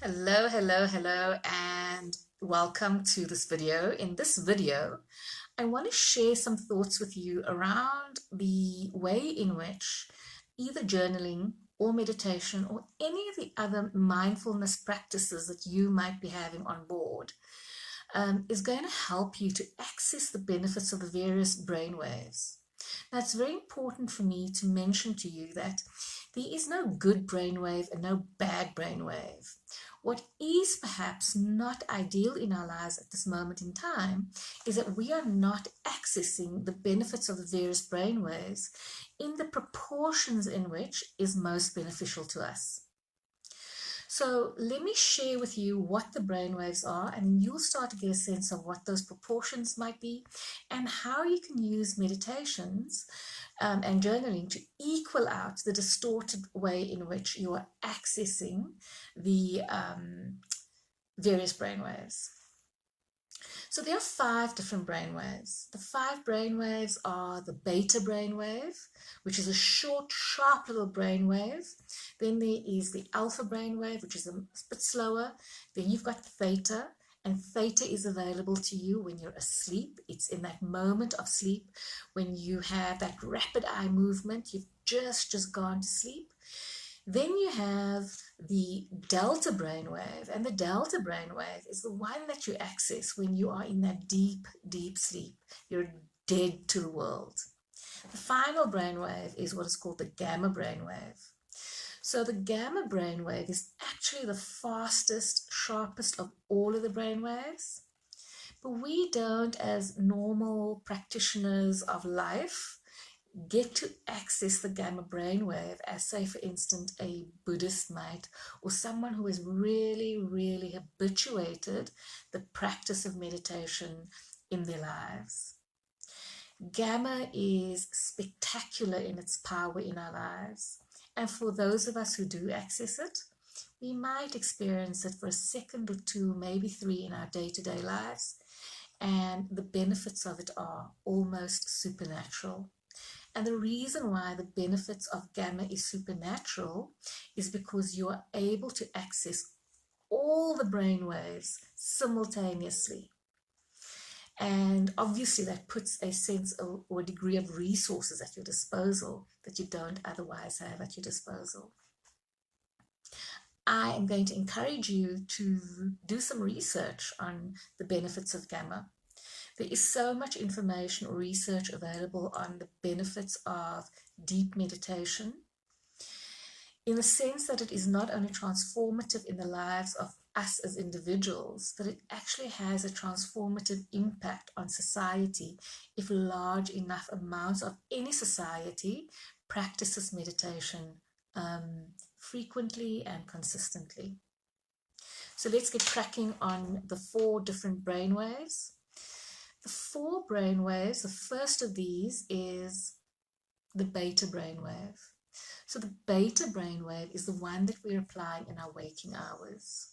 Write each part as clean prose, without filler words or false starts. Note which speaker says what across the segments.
Speaker 1: Hello, and welcome to this video. In this video, I want to share some thoughts with you around the way in which either journaling or meditation or any of the other mindfulness practices that you might be having on board is going to help you to access the benefits of the various brain waves. Now, it's very important for me to mention to you that there is no good brainwave and no bad brainwave. What is perhaps not ideal in our lives at this moment in time is that we are not accessing the benefits of the various brainwaves in the proportions in which is most beneficial to us. So let me share with you what the brainwaves are, and you'll start to get a sense of what those proportions might be and how you can use meditations and journaling to equal out the distorted way in which you are accessing the various brainwaves. So there are 5 different brainwaves. The 5 brainwaves are the beta brainwave, which is a short, sharp little brainwave. Then there is the alpha brainwave, which is a bit slower. Then you've got theta, and theta is available to you when you're asleep. It's in that moment of sleep when you have that rapid eye movement. You've just gone to sleep. Then you have the delta brainwave, and the delta brainwave is the one that you access when you are in that deep sleep. You're dead to the world. The final brainwave is what is called the gamma brainwave. So the gamma brainwave is actually the fastest, sharpest of all of the brainwaves. But we don't, as normal practitioners of life, get to access the gamma brainwave as, say, for instance, a Buddhist might, or someone who has really habituated the practice of meditation in their lives. Gamma is spectacular in its power in our lives, and for those of us who do access it, we might experience it for a second or two, maybe 3 in our day-to-day lives, and the benefits of it are almost supernatural. And the reason why the benefits of gamma is supernatural is because you are able to access all the brain waves simultaneously. And obviously that puts a sense of, or a degree of resources at your disposal that you don't otherwise have at your disposal. I am going to encourage you to do some research on the benefits of gamma. There is so much information or research available on the benefits of deep meditation, in the sense that it is not only transformative in the lives of us as individuals, but it actually has a transformative impact on society if large enough amounts of any society practices meditation frequently and consistently. So let's get cracking on the 4 different brainwaves. The 4 brainwaves, the first of these is the beta brainwave. So the beta brainwave is the one that we're applying in our waking hours.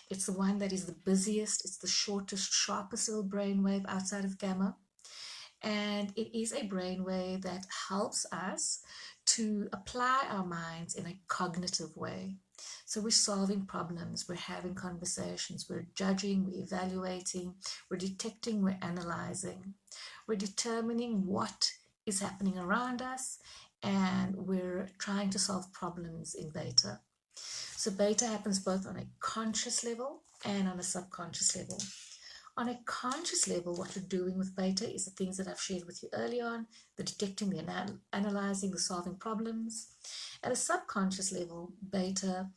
Speaker 1: It's the one that is the busiest, it's the shortest, sharpest little brainwave outside of gamma. And it is a brainwave that helps us to apply our minds in a cognitive way. So we're solving problems, we're having conversations, we're judging, we're evaluating, we're detecting, we're analyzing, we're determining what is happening around us, and we're trying to solve problems in beta. So beta happens both on a conscious level and on a subconscious level. On a conscious level, what you're doing with beta is the things that I've shared with you early on, the detecting, the analyzing, the solving problems. At a subconscious level, beta,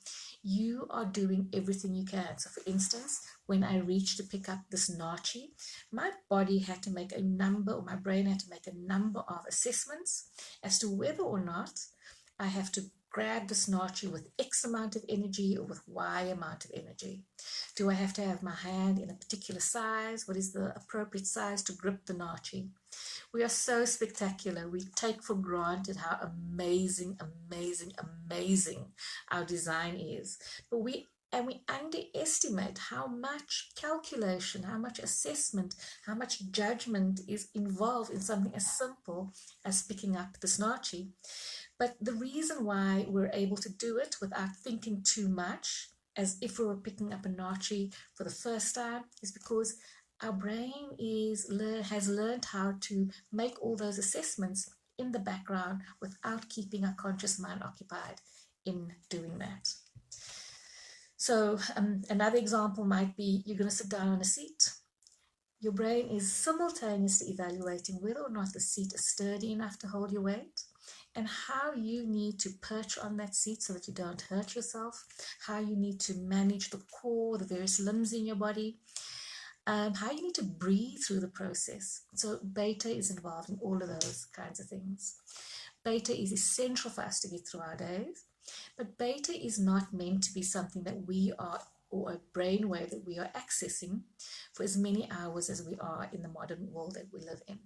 Speaker 1: you are doing everything you can. So for instance, when I reached to pick up this nachi, my body had to make a number, or my brain had to make a number of assessments as to whether or not I have to grab this nachi with X amount of energy or with Y amount of energy. Do I have to have my hand in a particular size? What is the appropriate size to grip the nachi? We are so spectacular. We take for granted how amazing our design is. But we underestimate how much calculation, how much assessment, how much judgment is involved in something as simple as picking up the nachi. But the reason why we're able to do it without thinking too much as if we were picking up a notchy for the first time, is because our brain has learned how to make all those assessments in the background without keeping our conscious mind occupied in doing that. So another example might be you're going to sit down on a seat. Your brain is simultaneously evaluating whether or not the seat is sturdy enough to hold your weight, and how you need to perch on that seat so that you don't hurt yourself, how you need to manage the core, the various limbs in your body, how you need to breathe through the process. So beta is involved in all of those kinds of things. Beta is essential for us to get through our days, but beta is not meant to be something that we are, or a brainwave that we are accessing for as many hours as we are in the modern world that we live in.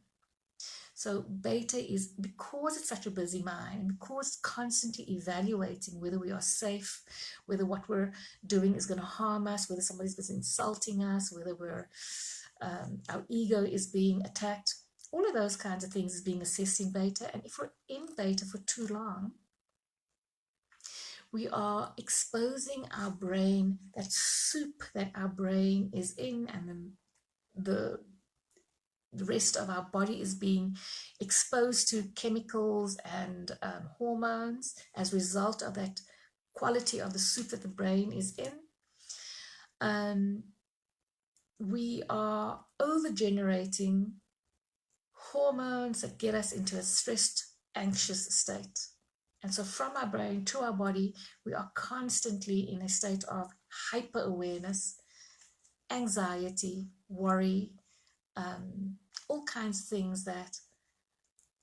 Speaker 1: So beta is, because it's such a busy mind, and because it's constantly evaluating whether we are safe, whether what we're doing is going to harm us, whether somebody's just insulting us, whether our ego is being attacked, all of those kinds of things is being assessed in beta. And if we're in beta for too long, we are exposing our brain, that soup that our brain is in, and then the rest of our body is being exposed to chemicals and hormones as a result of that quality of the soup that the brain is in. We are over-generating hormones that get us into a stressed, anxious state. And so from our brain to our body, we are constantly in a state of hyper-awareness, anxiety, worry, all kinds of things that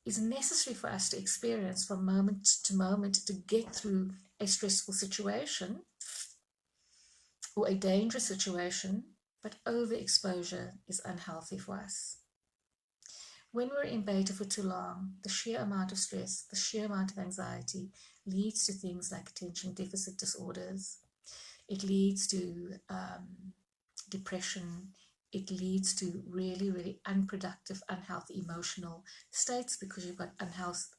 Speaker 1: is necessary for us to experience from moment to moment to get through a stressful situation or a dangerous situation, but overexposure is unhealthy for us. When we're in beta for too long, the sheer amount of stress, the sheer amount of anxiety leads to things like attention deficit disorders. It leads to depression. It leads to really, really unproductive, unhealthy emotional states, because you've got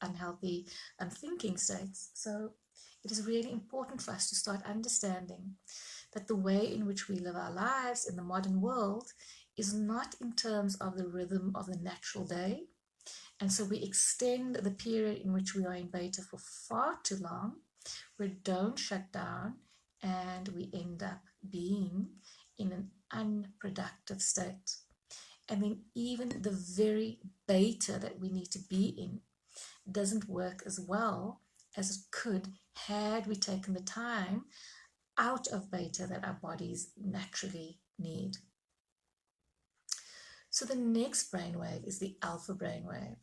Speaker 1: unhealthy thinking states. So it is really important for us to start understanding that the way in which we live our lives in the modern world is not in terms of the rhythm of the natural day. And so we extend the period in which we are in beta for far too long. We don't shut down, and we end up being in an unproductive state. And then even the very beta that we need to be in doesn't work as well as it could had we taken the time out of beta that our bodies naturally need. So the next brainwave is the alpha brainwave.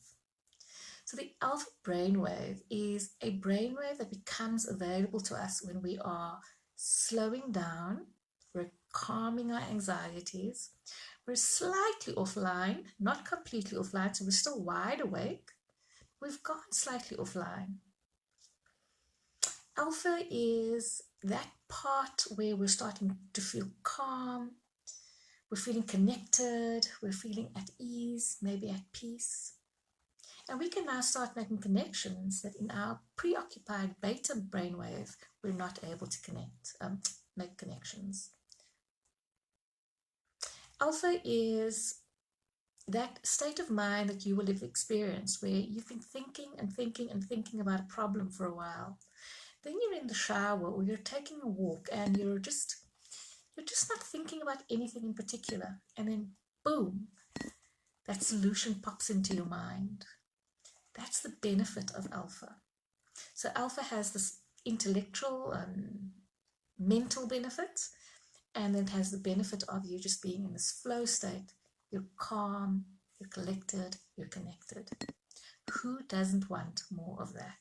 Speaker 1: So the alpha brainwave is a brainwave that becomes available to us when we are slowing down, we're calming our anxieties, we're slightly offline, not completely offline, so we're still wide awake. We've gone slightly offline. Alpha is that part where we're starting to feel calm, we're feeling connected, we're feeling at ease, maybe at peace. And we can now start making connections that in our preoccupied beta brainwave, we're not able to make connections. Alpha is that state of mind that you will have experienced where you've been thinking and thinking and thinking about a problem for a while. Then you're in the shower or you're taking a walk and you're just not thinking about anything in particular. And then boom, that solution pops into your mind. That's the benefit of alpha. So alpha has this intellectual and mental benefit, and it has the benefit of you just being in this flow state. You're calm, you're collected, you're connected. Who doesn't want more of that?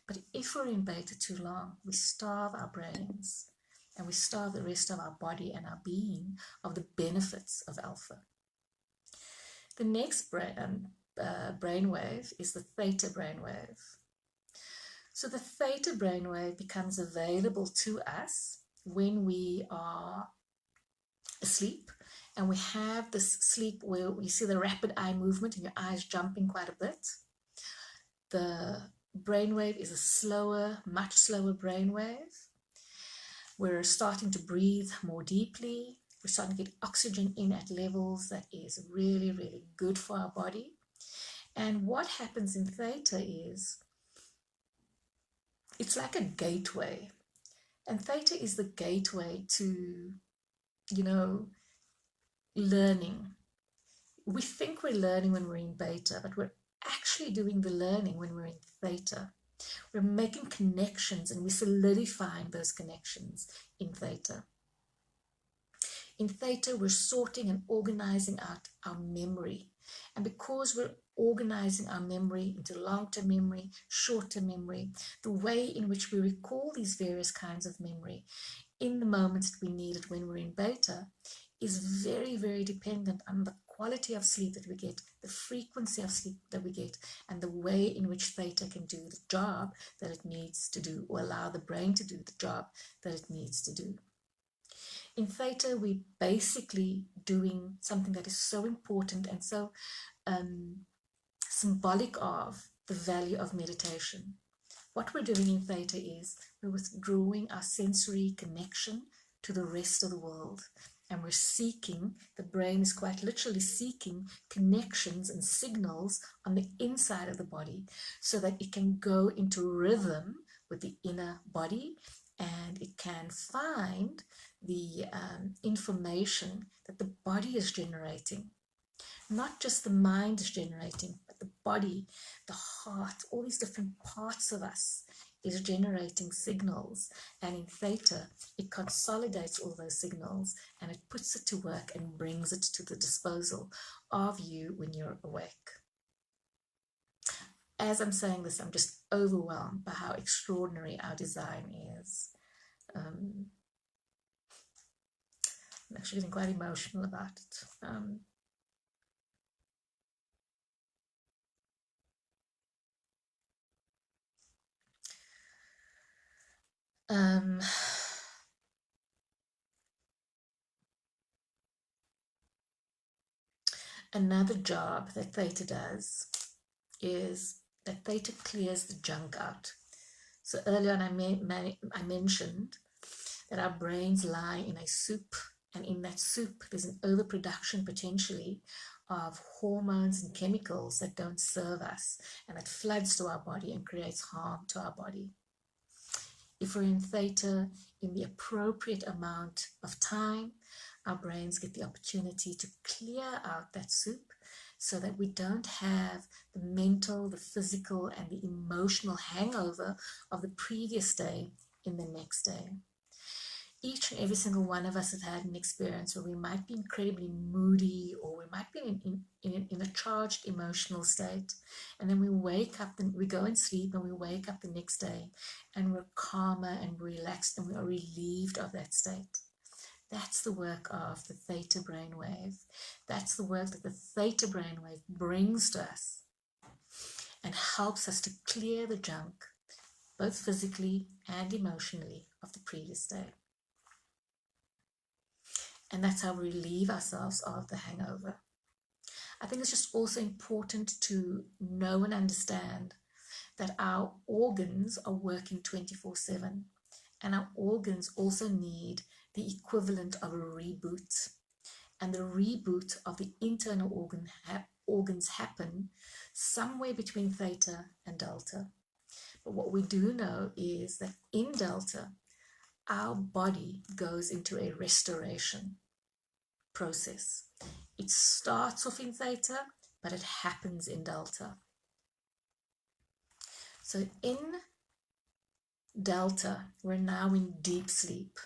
Speaker 1: But if we're in beta too long, we starve our brains and we starve the rest of our body and our being of the benefits of alpha. The next brainwave is the theta brainwave. So the theta brainwave becomes available to us when we are asleep, and we have this sleep where we see the rapid eye movement and your eyes jumping quite a bit. The brainwave is a slower, much slower brainwave. We're starting to breathe more deeply. We're starting to get oxygen in at levels that is really, really good for our body. And what happens in theta is it's like a gateway. And theta is the gateway to, learning. We think we're learning when we're in beta, but we're actually doing the learning when we're in theta. We're making connections and we're solidifying those connections in theta. In theta, we're sorting and organizing out our memory. And because we're organizing our memory into long-term memory, short-term memory, the way in which we recall these various kinds of memory in the moments that we need it when we're in beta is very, very dependent on the quality of sleep that we get, the frequency of sleep that we get, and the way in which theta can do the job that it needs to do, or allow the brain to do the job that it needs to do. In theta, we're basically doing something that is so important and so symbolic of the value of meditation. What we're doing in theta is we're withdrawing our sensory connection to the rest of the world. And we're seeking, the brain is quite literally seeking connections and signals on the inside of the body so that it can go into rhythm with the inner body and it can find the information that the body is generating. Not just the mind is generating, but the body, the heart, all these different parts of us is generating signals. And in theta, it consolidates all those signals and it puts it to work and brings it to the disposal of you when you're awake. As I'm saying this, I'm just overwhelmed by how extraordinary our design is. I'm actually getting quite emotional about it. Another job that theta does is that theta clears the junk out. So earlier on I mentioned that our brains lie in a soup, and in that soup there's an overproduction potentially of hormones and chemicals that don't serve us and that floods to our body and creates harm to our body. If we're in theta in the appropriate amount of time, our brains get the opportunity to clear out that soup so that we don't have the mental, the physical, and the emotional hangover of the previous day in the next day. Each and every single one of us has had an experience where we might be incredibly moody or we might be in a charged emotional state. And then we wake up and we go and sleep and we wake up the next day and we're calmer and relaxed and we are relieved of that state. That's the work of the Theta Brainwave. That's the work that the Theta Brainwave brings to us and helps us to clear the junk, both physically and emotionally, of the previous day. And that's how we relieve ourselves of the hangover. I think it's just also important to know and understand that our organs are working 24/7, and our organs also need the equivalent of a reboot. And the reboot of the internal organs happen somewhere between theta and delta. But what we do know is that in delta, our body goes into a restoration process. It starts off in theta, but it happens in delta. So in delta, we're now in deep sleep.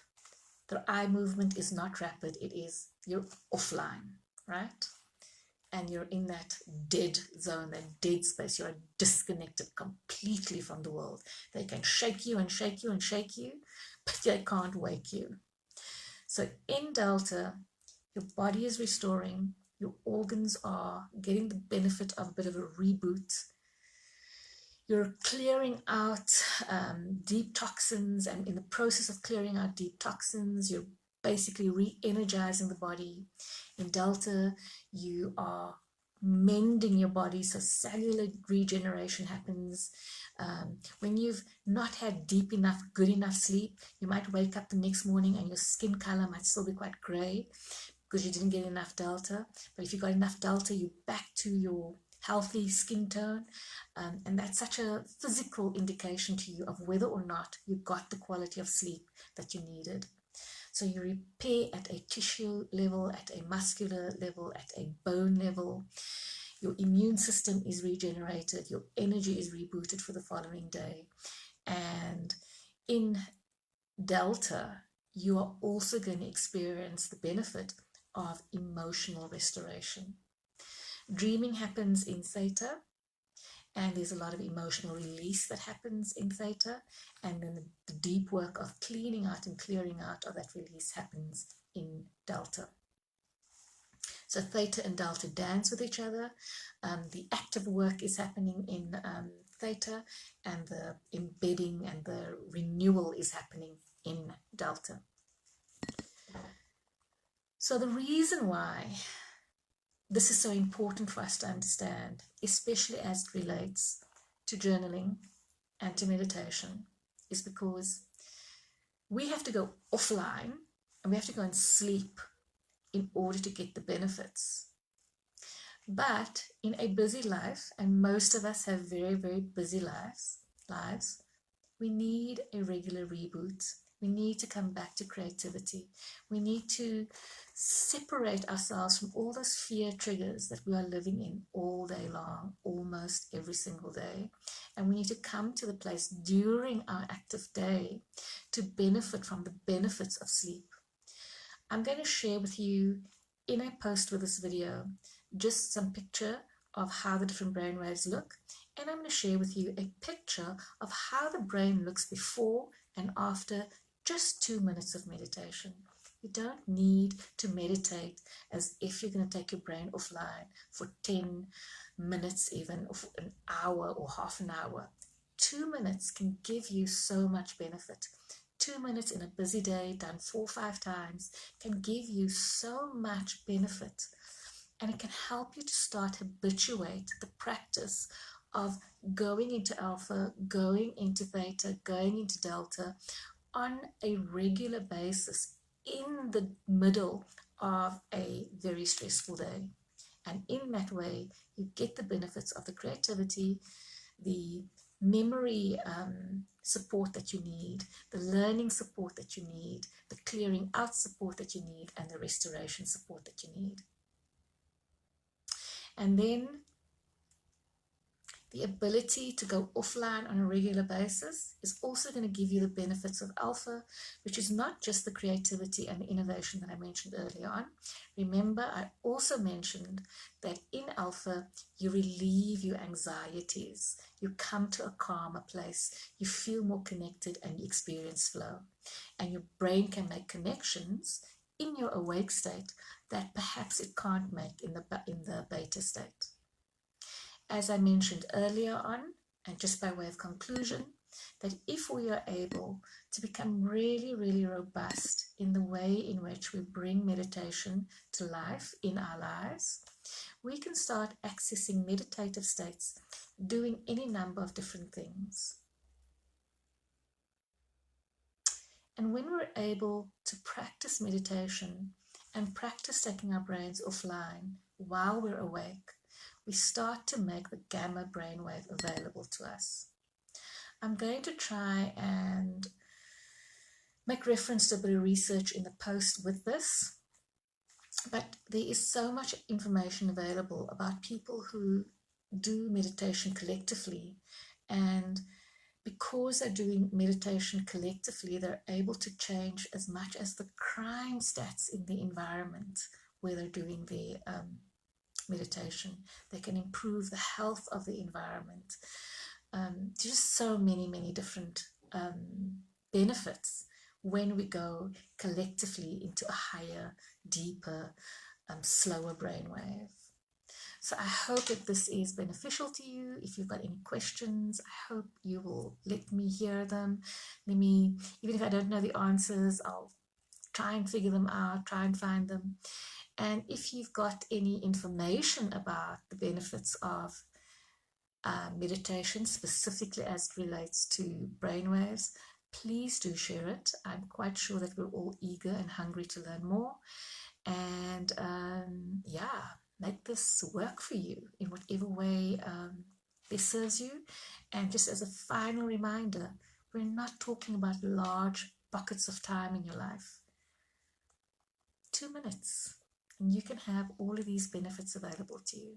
Speaker 1: The eye movement is not rapid, you're offline, right? And you're in that dead zone, that dead space. You're disconnected completely from the world. They can shake you and shake you and shake you, but they can't wake you. So in delta, your body is restoring, your organs are getting the benefit of a bit of a reboot. You're clearing out deep toxins, and in the process of clearing out deep toxins, you're basically re-energizing the body. In delta, you are mending your body, so cellular regeneration happens. When you've not had deep enough, good enough sleep, you might wake up the next morning and your skin color might still be quite gray because you didn't get enough delta. But if you got enough delta, you're back to your healthy skin tone. And that's such a physical indication to you of whether or not you got the quality of sleep that you needed. So you repair at a tissue level, at a muscular level, at a bone level. Your immune system is regenerated. Your energy is rebooted for the following day. And in Delta, you are also going to experience the benefit of emotional restoration. Dreaming happens in Theta, and there's a lot of emotional release that happens in Theta, and then the deep work of cleaning out and clearing out of that release happens in Delta. So Theta and Delta dance with each other. The active work is happening in Theta, and the embedding and the renewal is happening in Delta. So the reason why this is so important for us to understand, especially as it relates to journaling and to meditation, is because we have to go offline and we have to go and sleep in order to get the benefits. But in a busy life, and most of us have very, very busy lives, we need a regular reboot. We need to come back to creativity. We need to separate ourselves from all those fear triggers that we are living in all day long, almost every single day. And we need to come to the place during our active day to benefit from the benefits of sleep. I'm going to share with you in a post with this video just some picture of how the different brain waves look. And I'm going to share with you a picture of how the brain looks before and after just 2 minutes of meditation. You don't need to meditate as if you're going to take your brain offline for 10 minutes even, or for an hour or half an hour. 2 minutes can give you so much benefit. 2 minutes in a busy day done 4 or 5 times can give you so much benefit. And it can help you to start habituate the practice of going into alpha, going into theta, going into delta on a regular basis in the middle of a very stressful day. And in that way, you get the benefits of the creativity, the memory support that you need, the learning support that you need, the clearing out support that you need, and the restoration support that you need. And then the ability to go offline on a regular basis is also going to give you the benefits of alpha, which is not just the creativity and the innovation that I mentioned earlier on. Remember, I also mentioned that in alpha, you relieve your anxieties. You come to a calmer place. You feel more connected and you experience flow. And your brain can make connections in your awake state that perhaps it can't make in the beta state. As I mentioned earlier on, and just by way of conclusion, that if we are able to become really, really robust in the way in which we bring meditation to life in our lives, we can start accessing meditative states, doing any number of different things. And when we're able to practice meditation and practice taking our brains offline while we're awake, we start to make the gamma brainwave available to us. I'm going to try and make reference to a bit of research in the post with this, but there is so much information available about people who do meditation collectively, and because they're doing meditation collectively, they're able to change as much as the crime stats in the environment where they're doing their meditation. They can improve the health of the environment. Just so many different benefits when we go collectively into a higher, deeper, slower brainwave. So I hope that this is beneficial to you. If you've got any questions, I hope you will let me hear them. Even if I don't know the answers, I'll try and figure them out, try and find them. And if you've got any information about the benefits of meditation, specifically as it relates to brainwaves, please do share it. I'm quite sure that we're all eager and hungry to learn more. And yeah, make this work for you in whatever way this serves you. And just as a final reminder, we're not talking about large pockets of time in your life. 2 minutes, and you can have all of these benefits available to you.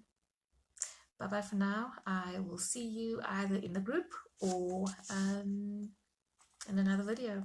Speaker 1: Bye-bye for now. I will see you either in the group or in another video.